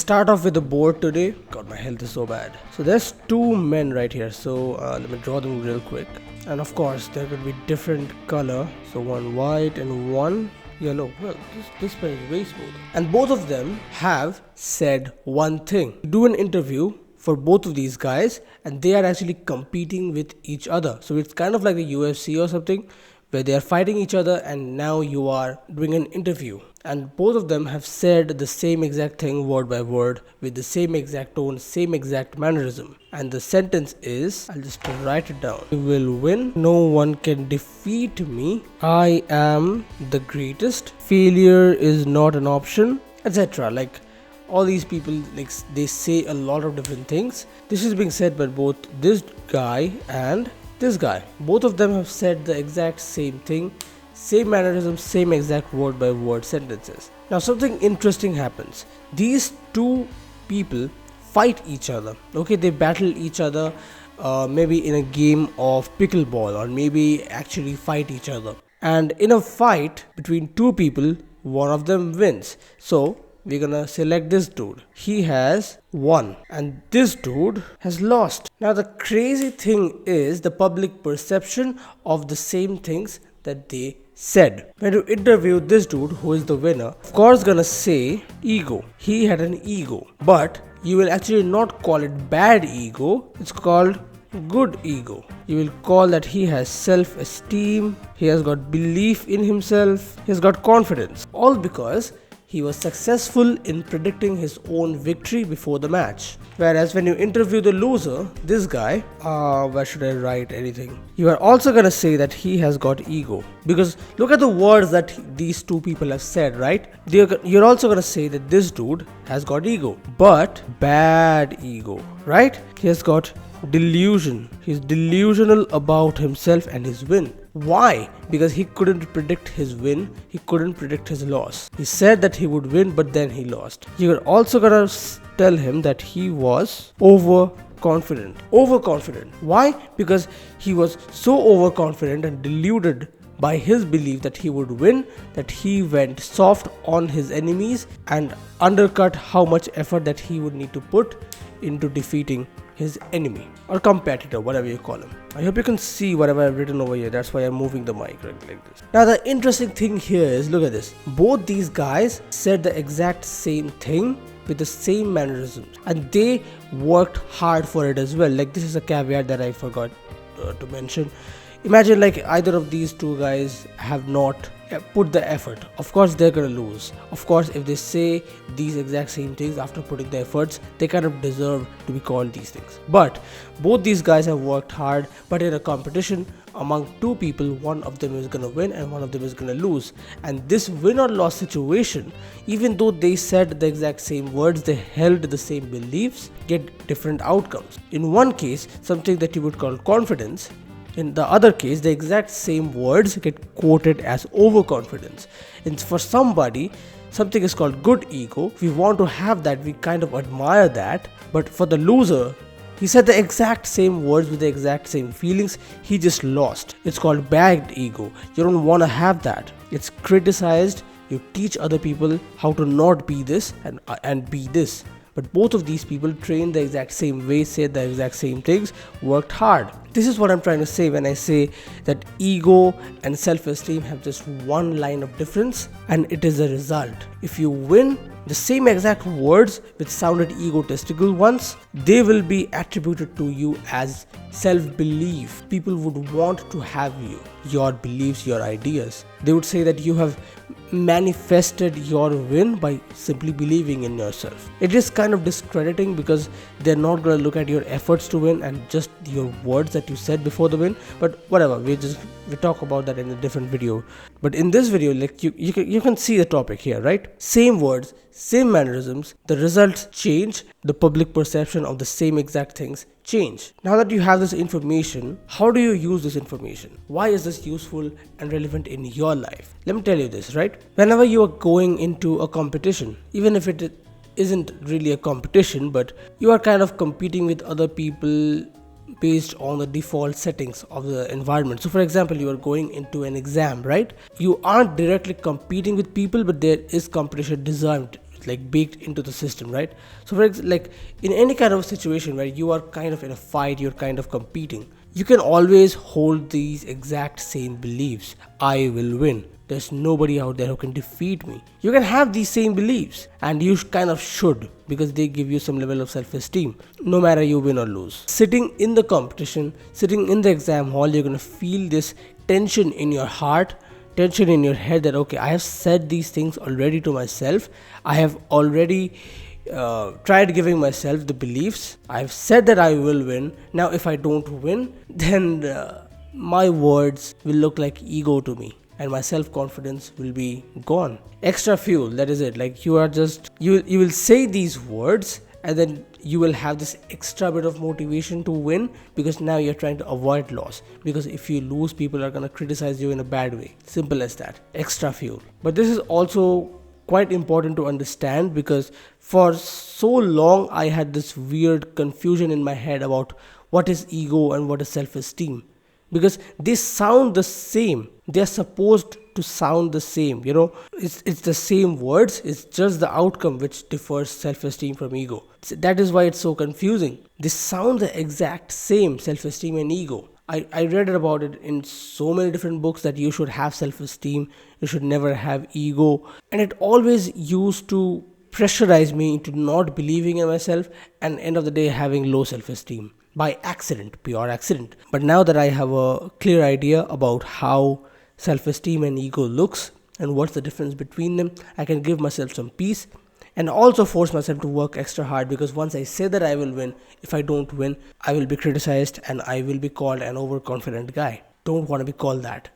start off with the board today. God, my health is so bad. So there's two men right here. So let me draw them real quick. And of course, there could be different color. So one white and one yellow. Well, this pen is way smooth. And both of them have said one thing. Do an interview for both of these guys, and they are actually competing with each other. So it's kind of like the UFC or something, where they are fighting each other, and now you are doing an interview. And both of them have said the same exact thing word by word with the same exact tone, same exact mannerism. And the sentence is, I'll just write it down. You will win. No one can defeat me. I am the greatest. Failure is not an option, etc. Like all these people, like they say a lot of different things. This is being said by both this guy and this guy. Both of them have said the exact same thing, same mannerism, same exact word by word sentences. Now something interesting happens. These two people fight each other. Okay, they battle each other, maybe in a game of pickleball, or maybe actually fight each other. And in a fight between two people, one of them wins. So we're gonna select this dude. He has won and this dude has lost. Now the crazy thing is the public perception of the same things that they said. When you interview this dude who is the winner, of course gonna say ego. He had an ego. But you will actually not call it bad ego. It's called good ego. You will call that he has self-esteem, he has got belief in himself, he has got confidence. All because he was successful in predicting his own victory before the match. Whereas when you interview the loser, this guy, where should I write anything? You are also gonna say that he has got ego. Because look at the words that these two people have said, right? You're also gonna say that this dude has got ego. But bad ego, right? He has got delusion. He's delusional about himself and his win. Why? Because he couldn't predict his win, he couldn't predict his loss. He said that he would win, but then he lost. You're also gonna tell him that he was overconfident. Overconfident. Why? Because he was so overconfident and deluded by his belief that he would win, that he went soft on his enemies and undercut how much effort that he would need to put into defeating his enemy or competitor, whatever you call him. I hope you can see whatever I've written over here. That's why I'm moving the mic like this. Now the interesting thing here is, look at this. Both these guys said the exact same thing with the same mannerisms, and they worked hard for it as well. Like this is a caveat that I forgot to mention. Imagine like either of these two guys have not put the effort. Of course they're gonna lose. Of course if they say these exact same things after putting the efforts, they kind of deserve to be called these things. But both these guys have worked hard, but in a competition among two people, one of them is gonna win and one of them is gonna lose. And this win or loss situation, even though they said the exact same words, they held the same beliefs, get different outcomes. In one case, something that you would call confidence. In the other case, the exact same words get quoted as overconfidence. And for somebody, something is called good ego. We want to have that, we kind of admire that. But for the loser, he said the exact same words with the exact same feelings, he just lost. It's called bad ego. You don't want to have that. It's criticized. You teach other people how to not be this and be this. But both of these people trained the exact same way, said the exact same things, worked hard. This is what I'm trying to say when I say that ego and self-esteem have just one line of difference, and it is a result. If you win, the same exact words which sounded egotistical once, they will be attributed to you as self-belief. People would want to have you, your beliefs, your ideas. They would say that you have manifested your win by simply believing in yourself. It is kind of discrediting because they're not going to look at your efforts to win and just your words that you said before the win. But whatever, we talk about that in a different video. But in this video, like you can see the topic here, right? Same words, same mannerisms, the results change, the public perception of the same exact things change. Now that you have this information, how do you use this information? Why is this useful and relevant in your life? Let me tell you this, right? Whenever you are going into a competition, even if it isn't really a competition, but you are kind of competing with other people based on the default settings of the environment. So for example, you are going into an exam, right? You aren't directly competing with people, but there is competition designed. like baked into the system, right? So like in any kind of situation where you are kind of in a fight, you're kind of competing, you can always hold these exact same beliefs. I will win. There's nobody out there who can defeat me. You can have these same beliefs, and you kind of should, because they give you some level of self-esteem, no matter you win or lose. Sitting in the competition, sitting in the exam hall, you're gonna feel this tension in your heart, tension in your head that, okay, I have said these things already to myself. I have already tried giving myself the beliefs. I've said that I will win. Now, if I don't win, then my words will look like ego to me, and my self-confidence will be gone. Extra fuel, that is it. Like you will say these words, and then you will have this extra bit of motivation to win, because now you're trying to avoid loss, because if you lose, people are going to criticize you in a bad way. Simple as that. Extra fuel. But this is also quite important to understand, because for so long I had this weird confusion in my head about what is ego and what is self-esteem, because they sound the same. They're supposed to sound the same, it's the same words, it's just the outcome which differs self-esteem from ego. So that is why it's so confusing. They sound the exact same, self-esteem and ego. I read about it in so many different books that you should have self-esteem, you should never have ego, and it always used to pressurize me into not believing in myself, and end of the day having low self-esteem by accident, pure accident. But now that I have a clear idea about how self-esteem and ego looks and what's the difference between them, I can give myself some peace and also force myself to work extra hard, because once I say that I will win, if I don't win, I will be criticized and I will be called an overconfident guy. Don't want to be called that.